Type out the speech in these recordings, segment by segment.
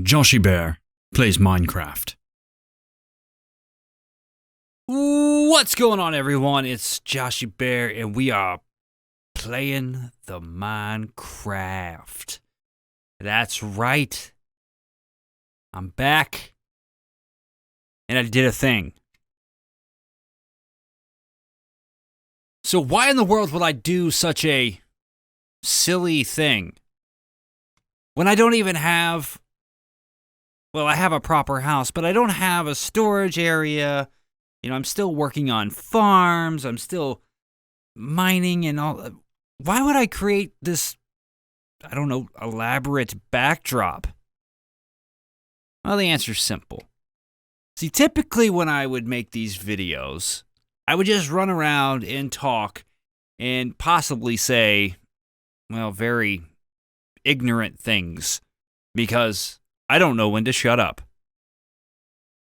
Joshiebear plays Minecraft. What's going on, everyone? It's Joshiebear, and we are playing the Minecraft. That's right. I'm back, and I did a thing. So why in the world would I do such a silly thing when I don't even have... Well, I have a proper house, but I don't have a storage area. You know, I'm still working on farms. I'm still mining and all. Why would I create this, I don't know, elaborate backdrop? Well, the answer's simple. See, typically when I would make these videos, I would just run around and talk and possibly say, well, very ignorant things because I don't know when to shut up.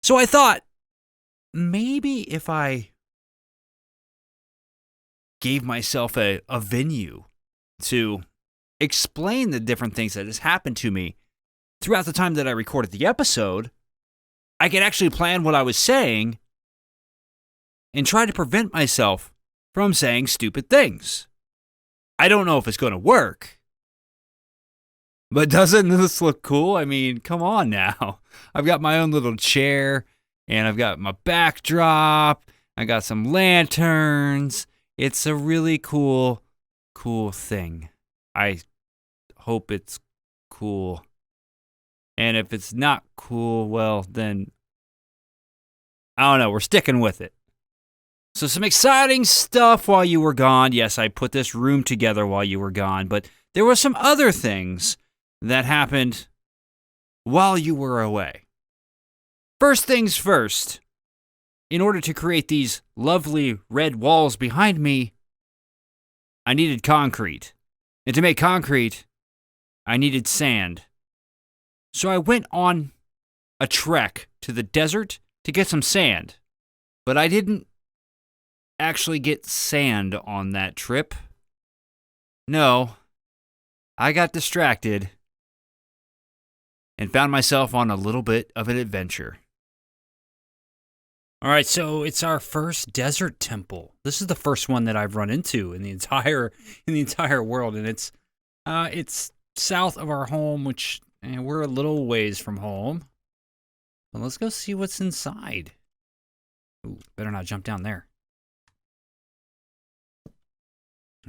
So I thought, maybe if I gave myself a venue to explain the different things that has happened to me throughout the time that I recorded the episode, I could actually plan what I was saying and try to prevent myself from saying stupid things. I don't know if it's going to work. But doesn't this look cool? I mean, come on now. I've got my own little chair, and I've got my backdrop. I got some lanterns. It's a really cool thing. I hope it's cool. And if it's not cool, well, then, I don't know. We're sticking with it. So some exciting stuff while you were gone. Yes, I put this room together while you were gone, but there were some other things that happened while you were away. First things first, in order to create these lovely red walls behind me, I needed concrete. And to make concrete, I needed sand. So I went on a trek to the desert to get some sand. But I didn't actually get sand on that trip. No, I got distracted and found myself on a little bit of an adventure. All right, so it's our first desert temple. This is the first one that I've run into in the entire world, and it's south of our home, which we're a little ways from home. But let's go see what's inside. Ooh, better not jump down there.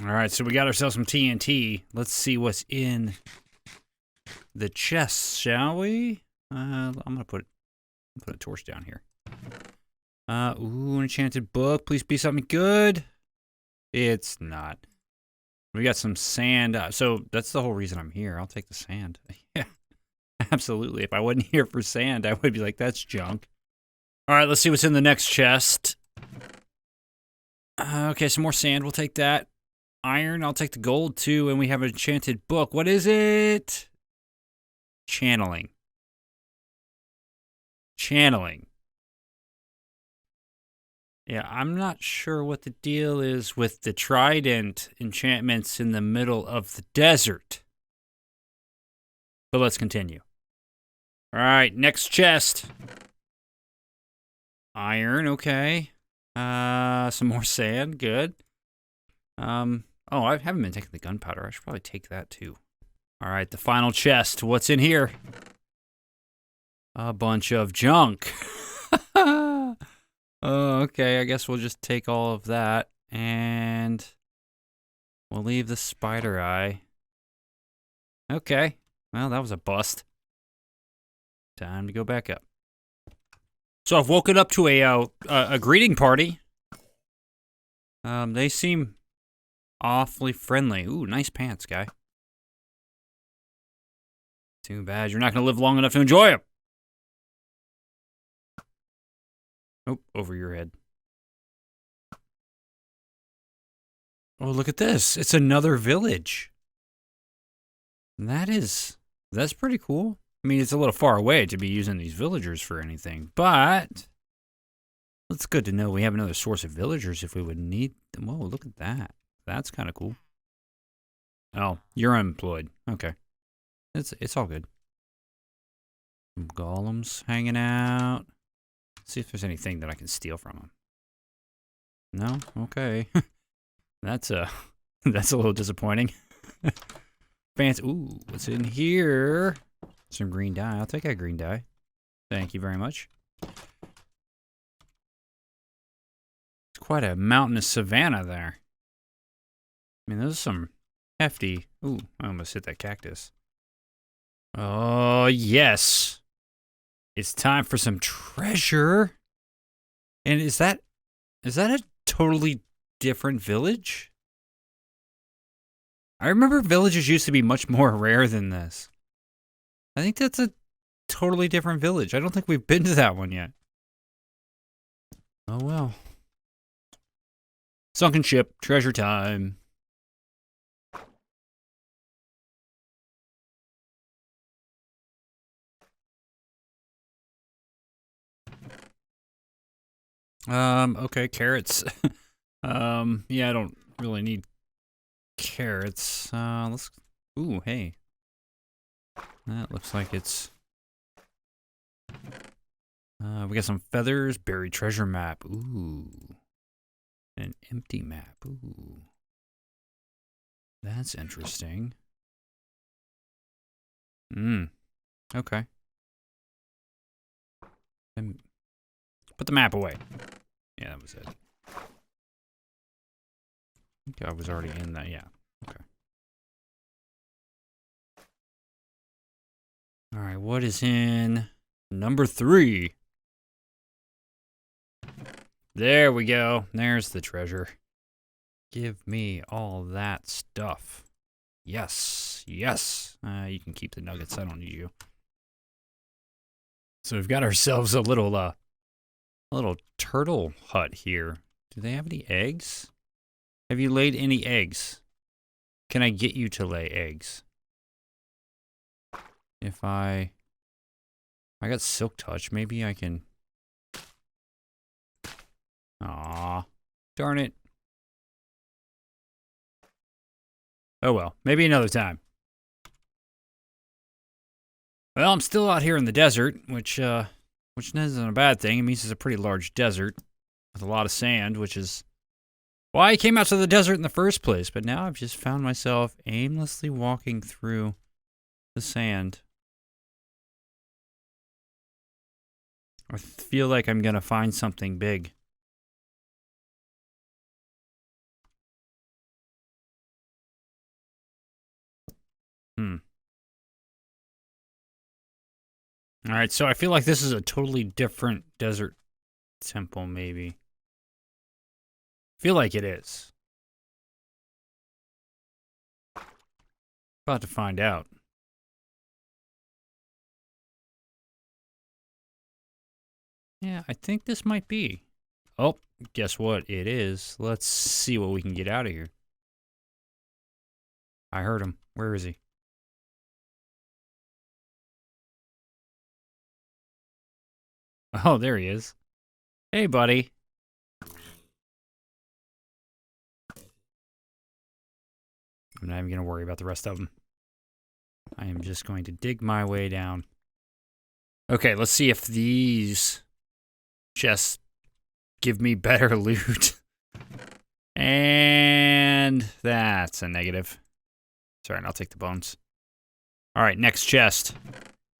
All right, so we got ourselves some TNT. Let's see what's in the chests, shall we? I'm gonna put a torch down here. Ooh, an enchanted book. Please be something good. It's not. We got some sand. So that's the whole reason I'm here. I'll take the sand. Yeah, absolutely. If I wasn't here for sand, I would be like, that's junk. All right, let's see what's in the next chest. Okay, some more sand. We'll take that. Iron. I'll take the gold too. And we have an enchanted book. What is it? Channeling. Yeah, I'm not sure what the deal is with the trident enchantments in the middle of the desert. But let's continue. All right, next chest. Iron, okay. Some more sand, good. Oh, I haven't been taking the gunpowder. I should probably take that too. All right, the final chest. What's in here? A bunch of junk. Okay, I guess we'll just take all of that, and we'll leave the spider eye. Okay, well, that was a bust. Time to go back up. So I've woken up to a greeting party. They seem awfully friendly. Ooh, nice pants, guy. Too bad you're not going to live long enough to enjoy them. Oh, over your head. Oh, look at this. It's another village. That's pretty cool. I mean, it's a little far away to be using these villagers for anything, but it's good to know we have another source of villagers if we would need them. Whoa, look at that. That's kind of cool. Oh, you're unemployed. Okay. It's all good. Some golems hanging out. See if there's anything that I can steal from them. No? Okay. That's that's a little disappointing. Fancy. Ooh, what's in here? Some green dye. I'll take that green dye. Thank you very much. It's quite a mountainous savanna there. I mean, those are some hefty. Ooh, I almost hit that cactus. Oh, yes. It's time for some treasure. And is that a totally different village? I remember villages used to be much more rare than this. I think that's a totally different village. I don't think we've been to that one yet. Oh well. Sunken ship, treasure time. Okay, carrots. Yeah, I don't really need carrots. Let's. Ooh, hey. That looks like it's. We got some feathers, buried treasure map. Ooh. An empty map. Ooh. That's interesting. Okay. And put the map away. Yeah, that was it. I think I was already in that. Yeah. Okay. All right. What is in number 3? There we go. There's the treasure. Give me all that stuff. Yes. Yes. You can keep the nuggets. I don't need you. So we've got ourselves a little turtle hut here. Do they have any eggs? Have you laid any eggs? Can I get you to lay eggs? If I got silk touch, maybe I can. Aw, darn it. Oh well, maybe another time. Well, I'm still out here in the desert, which isn't a bad thing. It means it's a pretty large desert with a lot of sand, which is why I came out to the desert in the first place. But now I've just found myself aimlessly walking through the sand. I feel like I'm gonna find something big. Alright, so I feel like this is a totally different desert temple, maybe. Feel like it is. About to find out. Yeah, I think this might be. Oh, guess what? It is. Let's see what we can get out of here. I heard him. Where is he? Oh, there he is. Hey, buddy. I'm not even going to worry about the rest of them. I am just going to dig my way down. Okay, let's see if these chests give me better loot. And that's a negative. Sorry, I'll take the bones. All right, next chest.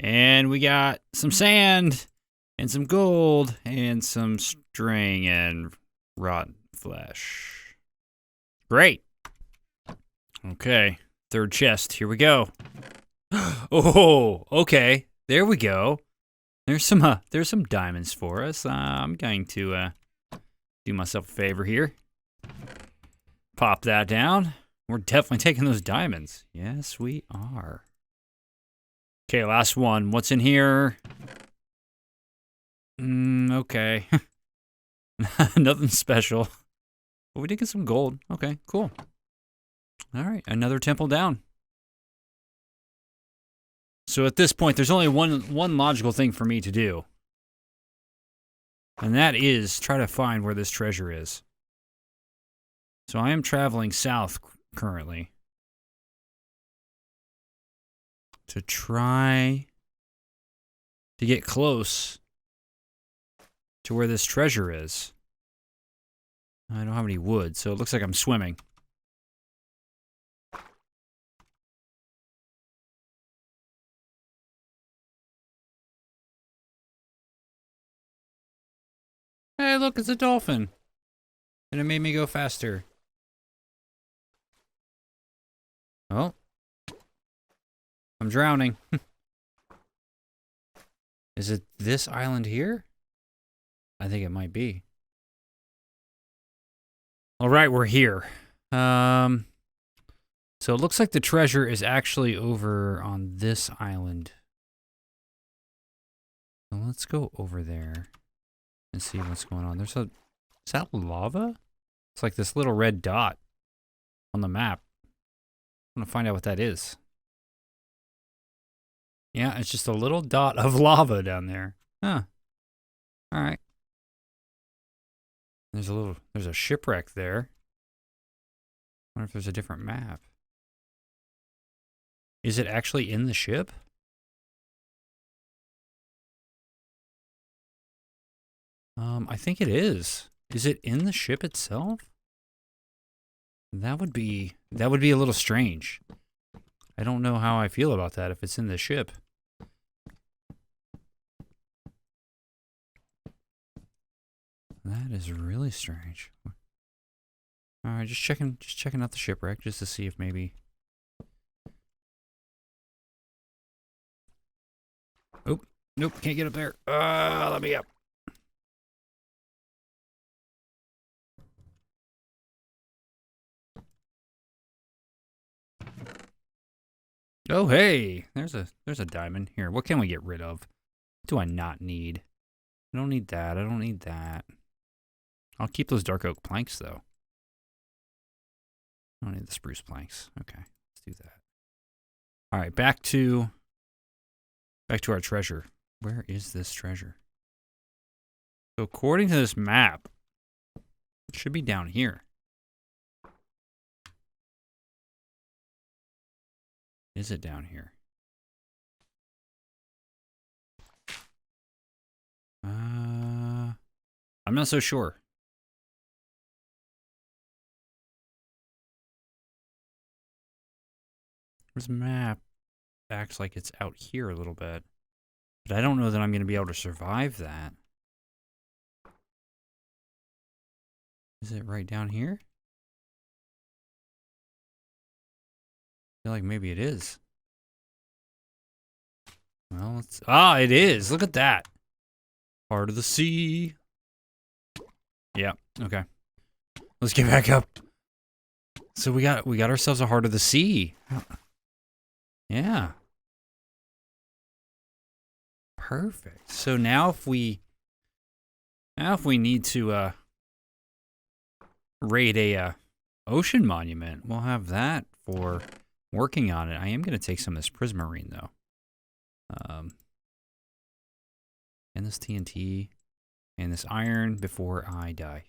And we got some sand and some gold and some string and rotten flesh. Great. Okay, third chest. Here we go. Oh, okay. There we go. There's some diamonds for us. I'm going to do myself a favor here. Pop that down. We're definitely taking those diamonds. Yes, we are. Okay, last one. What's in here? Okay. Nothing special. But we did get some gold. Okay, cool. All right, another temple down. So at this point, there's only one logical thing for me to do. And that is try to find where this treasure is. So I am traveling south currently. To try to get close to where this treasure is. I don't have any wood, so it looks like I'm swimming. Hey, look, it's a dolphin. And it made me go faster. Oh. I'm drowning. Is it this island here? I think it might be. All right, we're here. So it looks like the treasure is actually over on this island. So let's go over there and see what's going on. Is that lava? It's like this little red dot on the map. I want to find out what that is. Yeah, it's just a little dot of lava down there. Huh. All right. There's a shipwreck there. I wonder if there's a different map. Is it actually in the ship? I think it is. Is it in the ship itself? That would be a little strange. I don't know how I feel about that if it's in the ship. That is really strange. All right, just checking out the shipwreck just to see if maybe. Oh, nope, can't get up there. Let me up. Oh, hey, there's a diamond here. What can we get rid of? What do I not need? I don't need that. I don't need that. I'll keep those dark oak planks though. I don't need the spruce planks. Okay, let's do that. All right, back to our treasure. Where is this treasure? So according to this map, it should be down here. Is it down here? I'm not so sure. This map acts like it's out here a little bit. But I don't know that I'm going to be able to survive that. Is it right down here? I feel like maybe it is. Well, it is. Look at that. Heart of the sea. Yeah, okay. Let's get back up. So we got ourselves a heart of the sea. Yeah. Perfect. So now if we need to raid a ocean monument, we'll have that for working on it. I am going to take some of this prismarine though. And this TNT and this iron before I die.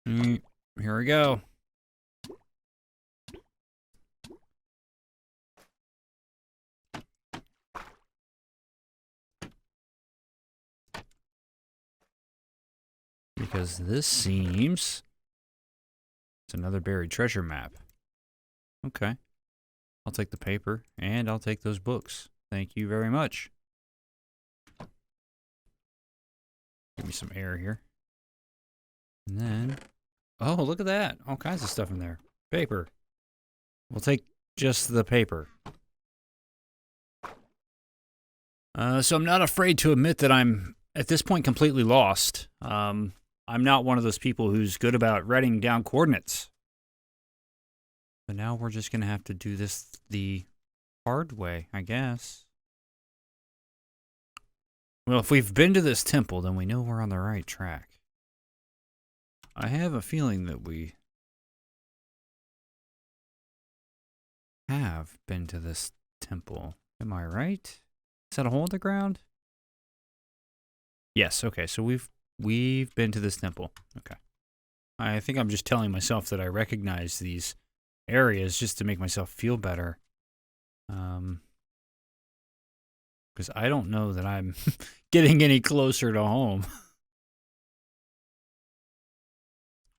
Here we go. Because this seems it's another buried treasure map. Okay. I'll take the paper and I'll take those books. Thank you very much. Give me some air here. And then, oh, look at that. All kinds of stuff in there. Paper. We'll take just the paper. So I'm not afraid to admit that I'm, at this point, completely lost. I'm not one of those people who's good about writing down coordinates. But now we're just going to have to do this the hard way, I guess. Well, if we've been to this temple, then we know we're on the right track. I have a feeling that we have been to this temple. Am I right? Is that a hole in the ground? Yes, okay, so we've been to this temple. Okay. I think I'm just telling myself that I recognize these areas just to make myself feel better. because I don't know that I'm getting any closer to home.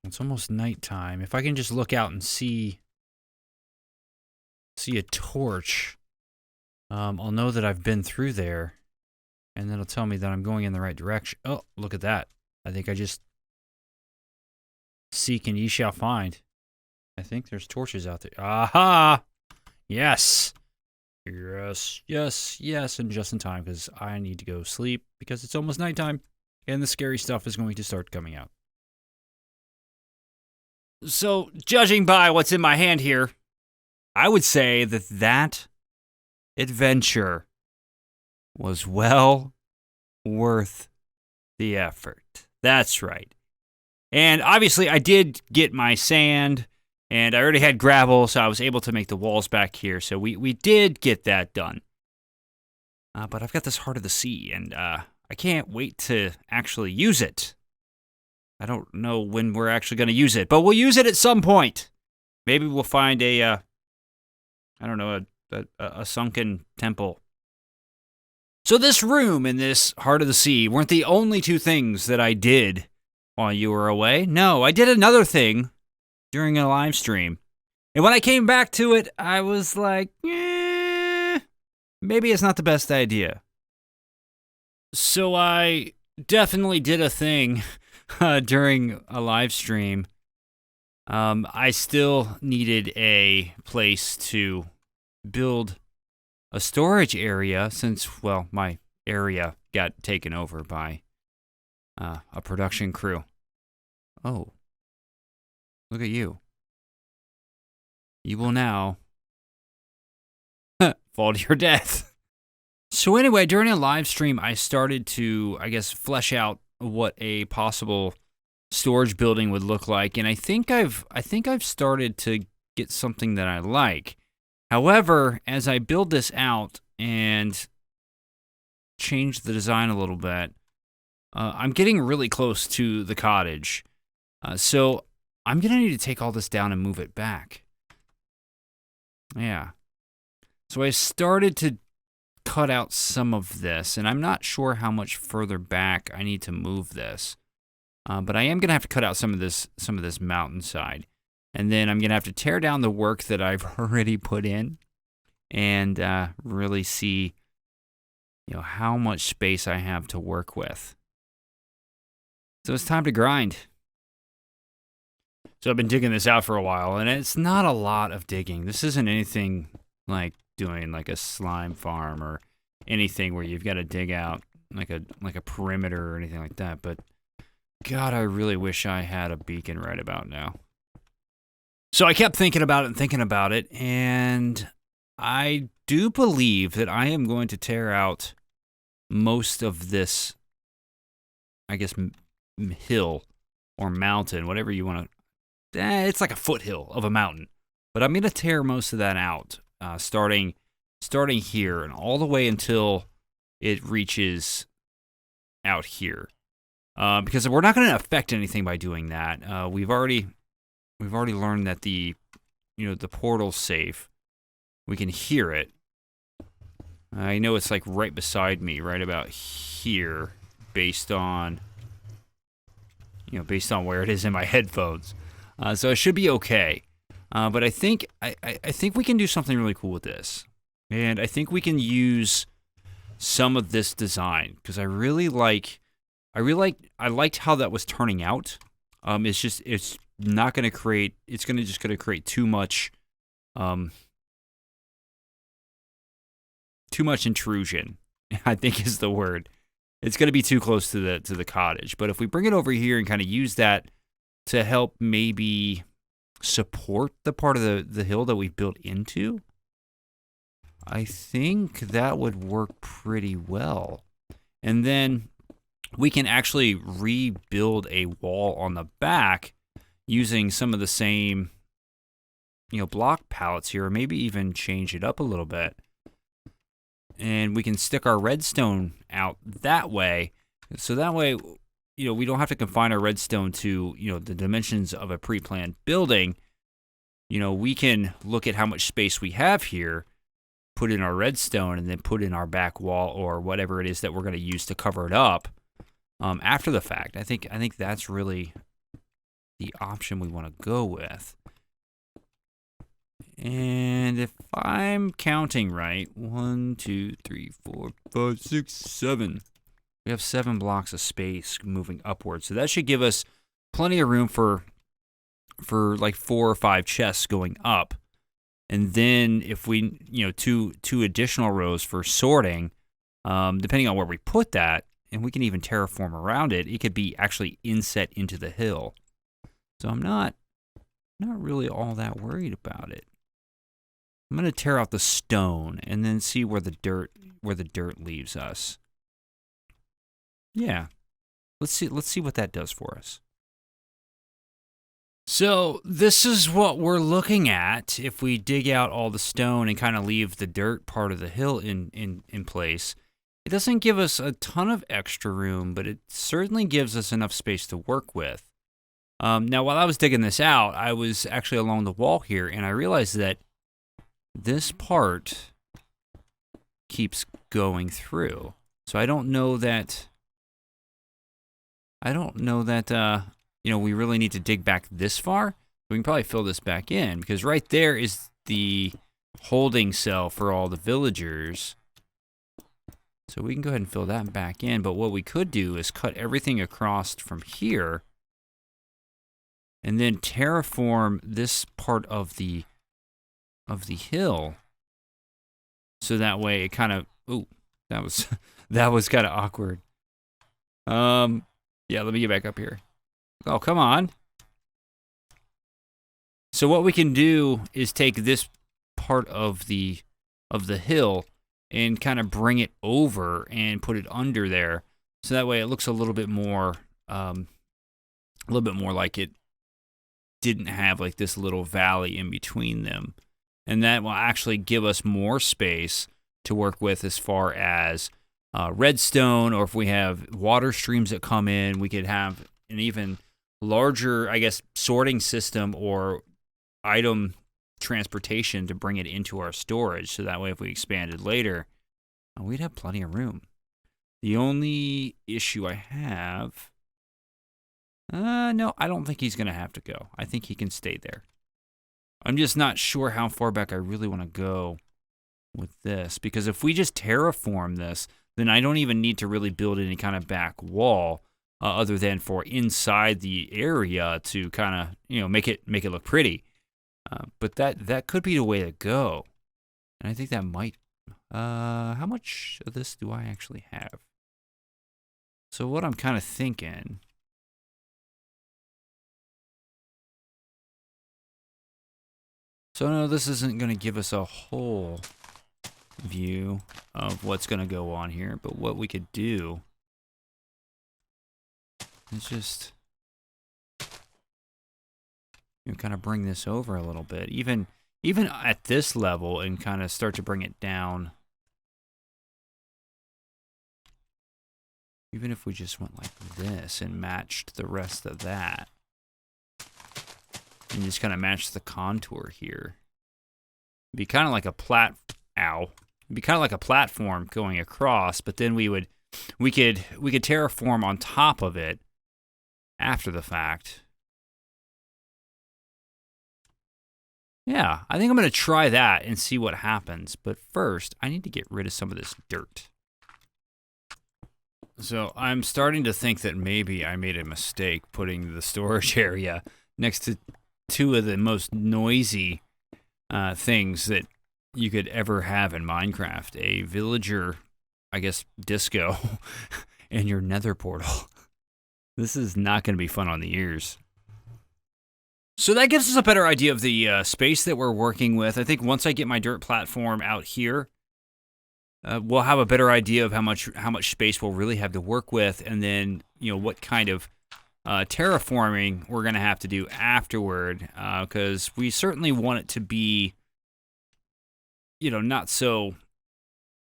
It's almost nighttime. If I can just look out and see a torch, I'll know that I've been through there, and then it'll tell me that I'm going in the right direction. Oh, look at that. I think I just seek and ye shall find. I think there's torches out there. Aha! Yes! Yes, and just in time, because I need to go sleep, because it's almost nighttime, and the scary stuff is going to start coming out. So, judging by what's in my hand here, I would say that adventure was well worth the effort. That's right. And obviously, I did get my sand, and I already had gravel, so I was able to make the walls back here. So we did get that done. But I've got this Heart of the Sea, and I can't wait to actually use it. I don't know when we're actually going to use it, but we'll use it at some point. Maybe we'll find a sunken temple. So this room and this Heart of the Sea weren't the only two things that I did while you were away. No, I did another thing during a live stream. And when I came back to it, I was like, maybe it's not the best idea. So I definitely did a thing during a live stream. I still needed a place to build a storage area since, well, my area got taken over by a production crew. Oh, look at you. You will now fall to your death. So anyway, during a live stream, I started to, flesh out what a possible storage building would look like, and I think I've started to get something that I like. However, as I build this out and change the design a little bit, I'm getting really close to the cottage. So I'm going to need to take all this down and move it back. Yeah. So I started to cut out some of this, and I'm not sure how much further back I need to move this. But I am going to have to cut out some of this mountainside. And then I'm going to have to tear down the work that I've already put in and really see, how much space I have to work with. So it's time to grind. So I've been digging this out for a while, and it's not a lot of digging. This isn't anything like doing like a slime farm or anything where you've got to dig out like a perimeter or anything like that. But God, I really wish I had a beacon right about now. So I kept thinking about it, and I do believe that I am going to tear out most of this, hill or mountain, whatever you want to. It's like a foothill of a mountain, but I'm going to tear most of that out, starting here and all the way until it reaches out here, because we're not going to affect anything by doing that. We've already learned that the portal's safe. We can hear it. I know it's like right beside me, right about here, based on where it is in my headphones. So it should be okay. But I think we can do something really cool with this, and I think we can use some of this design because I liked how that was turning out. It's not going to create. It's going to create too much intrusion, I think is the word. It's going to be too close to the cottage. But if we bring it over here and kind of use that to help maybe support the part of the hill that we've built into, I think that would work pretty well. And then we can actually rebuild a wall on the back using some of the same, block pallets here, or maybe even change it up a little bit. And we can stick our redstone out that way. So that way, we don't have to confine our redstone to, the dimensions of a pre-planned building. We can look at how much space we have here put in our redstone and then put in our back wall or whatever it is that we're going to use to cover it up after the fact. I think that's really the option we want to go with. And if I'm counting right, 1, 2, 3, 4, 5, 6, 7. We have 7 blocks of space moving upwards. So that should give us plenty of room for like 4 or 5 chests going up. And then if we, two additional rows for sorting, depending on where we put that, and we can even terraform around it, it could be actually inset into the hill. So I'm not really all that worried about it. I'm going to tear out the stone and then see where the dirt leaves us. Yeah. Let's see what that does for us. So this is what we're looking at if we dig out all the stone and kind of leave the dirt part of the hill in place. It doesn't give us a ton of extra room, but it certainly gives us enough space to work with. Now, while I was digging this out, I was actually along the wall here, and I realized that this part keeps going through. So I don't know that we really need to dig back this far. We can probably fill this back in, because right there is the holding cell for all the villagers. So we can go ahead and fill that back in. But what we could do is cut everything across from here and then terraform this part of the hill. So that way it kind of, that was kind of awkward. Yeah, let me get back up here. Oh, come on. So what we can do is take this part of the hill and kind of bring it over and put it under there. So that way it looks a little bit more like it didn't have like this little valley in between them. And that will actually give us more space to work with as far as redstone, or if we have water streams that come in, we could have an even larger, I guess, sorting system or item transportation to bring it into our storage. So that way, if we expanded later, we'd have plenty of room. The only issue I have, no, I don't think he's going to have to go. I think he can stay there. I'm just not sure how far back I really want to go with this, because if we just terraform this, then I don't even need to really build any kind of back wall other than for inside the area to kind of, make it look pretty. But that could be the way to go. And I think that might, how much of this do I actually have? So what I'm kind of thinking, so no, this isn't going to give us a whole view of what's going to go on here, but what we could do is just kind of bring this over a little bit, even at this level, and kind of start to bring it down. Even if we just went like this and matched the rest of that, and just kind of match the contour here, it'd be kind of like a It'd be kind of like a platform going across, but then we could terraform on top of it after the fact. Yeah, I think I'm going to try that and see what happens. But first, I need to get rid of some of this dirt. So I'm starting to think that maybe I made a mistake putting the storage area next to two of the most noisy things that you could ever have in Minecraft. A villager, I guess, disco, and your nether portal. This is not going to be fun on the ears. So that gives us a better idea of the space that we're working with. I think once I get my dirt platform out here, we'll have a better idea of how much space we'll really have to work with, and then what kind of terraforming we're going to have to do afterward, because we certainly want it to be not so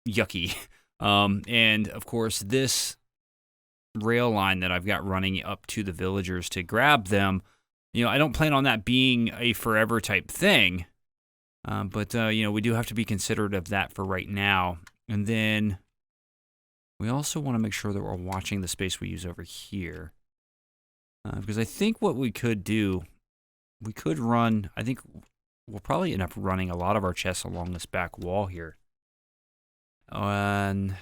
yucky. And of course, this rail line that I've got running up to the villagers to grab them, I don't plan on that being a forever type thing. But we do have to be considerate of that for right now. And then we also want to make sure that we're watching the space we use over here. Because I think what we could do, we could run, I think we'll probably end up running a lot of our chests along this back wall here. And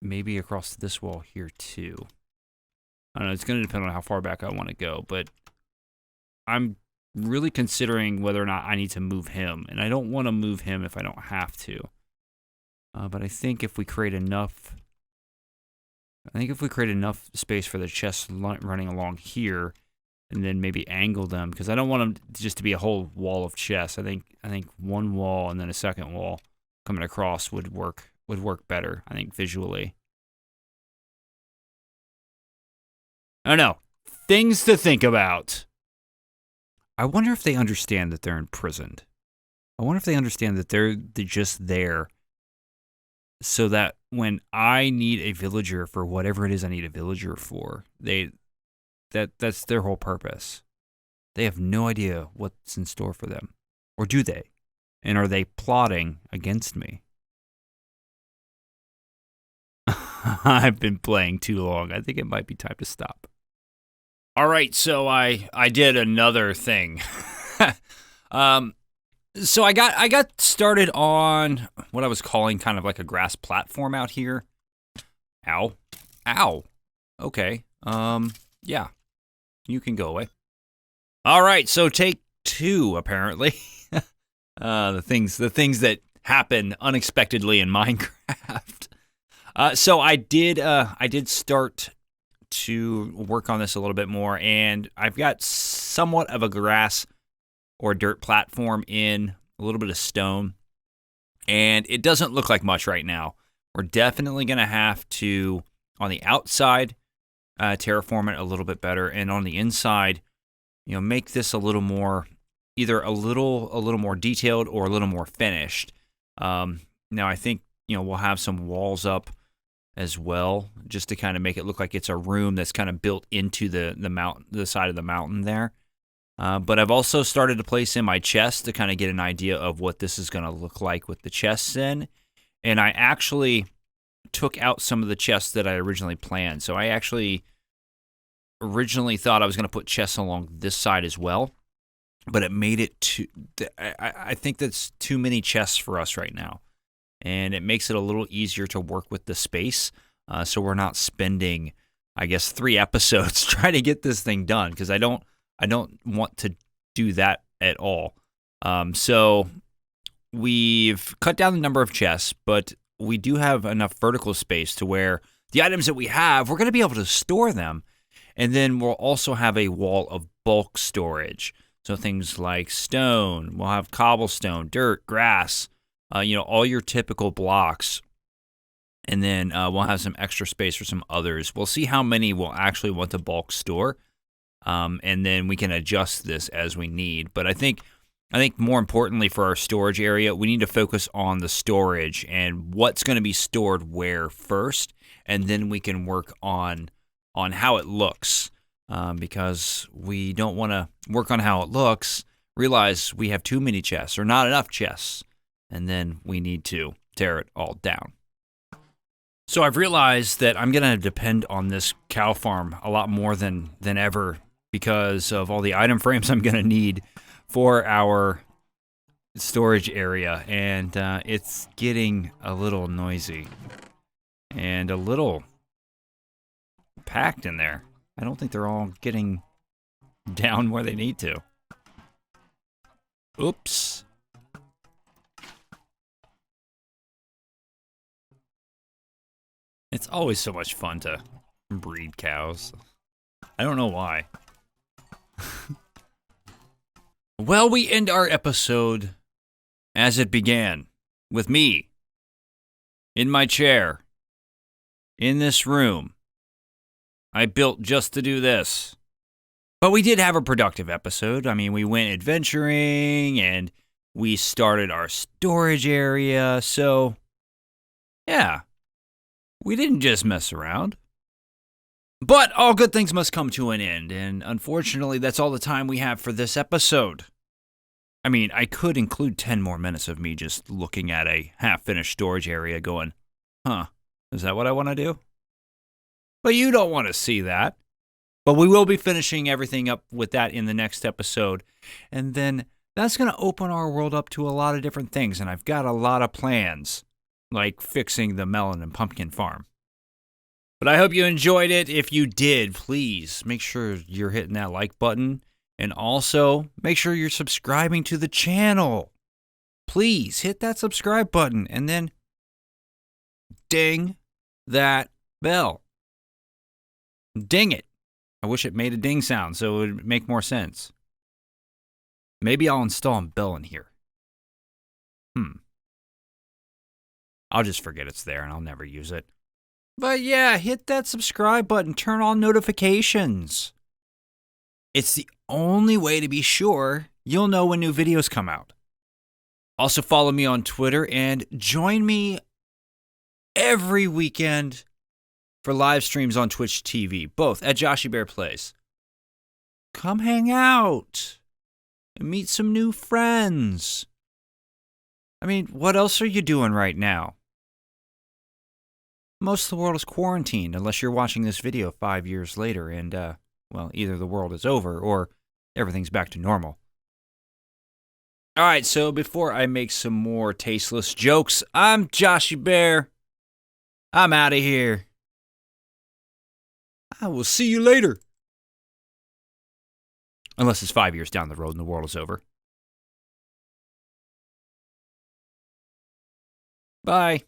maybe across this wall here too. I don't know, it's going to depend on how far back I want to go, but I'm really considering whether or not I need to move him, and I don't want to move him if I don't have to. But I think if we create enough, space for the chests running along here, and then maybe angle them, because I don't want them just to be a whole wall of chests. I think one wall and then a second wall coming across would work better, I think, visually. I don't know. Things to think about. I wonder if they understand that they're imprisoned. I wonder if they understand that they're just there so that when I need a villager for whatever it is I need a villager for, that's their whole purpose. They have no idea what's in store for them. Or do they? And are they plotting against me? I've been playing too long. I think it might be time to stop. All right, so I did another thing. So I got started on what I was calling kind of like a grass platform out here. Ow. Okay. Yeah. You can go away. All right, so take 2 apparently. The things that happen unexpectedly in Minecraft. So I did start to work on this a little bit more, and I've got somewhat of a grass or dirt platform in a little bit of stone, and it doesn't look like much right now. We're definitely going to have to, on the outside, terraform it a little bit better, and on the inside, make this a little more, either a little more detailed or a little more finished. Now I think we'll have some walls up as well, just to kind of make it look like it's a room that's kind of built into the side of the mountain there. But I've also started to place in my chest to kind of get an idea of what this is going to look like with the chests in. And I actually took out some of the chests that I originally planned. So I actually originally thought I was going to put chests along this side as well, but it made it too, I think that's too many chests for us right now. And it makes it a little easier to work with the space, so we're not spending, I guess, 3 episodes trying to get this thing done, because I don't want to do that at all. So we've cut down the number of chests, but we do have enough vertical space to where the items that we have, we're going to be able to store them, and then we'll also have a wall of bulk storage. So things like stone, we'll have cobblestone, dirt, grass, all your typical blocks, and then we'll have some extra space for some others. We'll see how many we'll actually want to bulk store, and then we can adjust this as we need. But I think more importantly for our storage area, we need to focus on the storage and what's going to be stored where first, and then we can work on how it looks, because we don't want to work on how it looks, realize we have too many chests or not enough chests, and then we need to tear it all down. So I've realized that I'm going to depend on this cow farm a lot more than ever because of all the item frames I'm going to need for our storage area, and it's getting a little noisy and a little packed in there. I don't think they're all getting down where they need to. Oops. It's always so much fun to breed cows. I don't know why. Well, we end our episode as it began, with me in my chair in this room. I built just to do this. But we did have a productive episode. I mean, we went adventuring and we started our storage area. So, yeah, we didn't just mess around. But all good things must come to an end. And unfortunately, that's all the time we have for this episode. I mean, I could include 10 more minutes of me just looking at a half-finished storage area going, huh, is that what I want to do? But you don't want to see that. But we will be finishing everything up with that in the next episode. And then that's going to open our world up to a lot of different things. And I've got a lot of plans, like fixing the melon and pumpkin farm. But I hope you enjoyed it. If you did, please make sure you're hitting that like button. And also, make sure you're subscribing to the channel. Please hit that subscribe button and then ding that bell. Ding it. I wish it made a ding sound so it would make more sense. Maybe I'll install a bell in here. I'll just forget it's there and I'll never use it. But yeah, hit that subscribe button. Turn on notifications. It's the only way to be sure you'll know when new videos come out. Also follow me on Twitter and join me every weekend for live streams on Twitch TV, both at Joshiebear Plays. Come hang out and meet some new friends. I mean, what else are you doing right now? Most of the world is quarantined unless you're watching this video 5 years later and, well, either the world is over or everything's back to normal. All right, so before I make some more tasteless jokes, I'm Joshiebear. I'm out of here. I will see you later. Unless it's 5 years down the road and the world is over. Bye.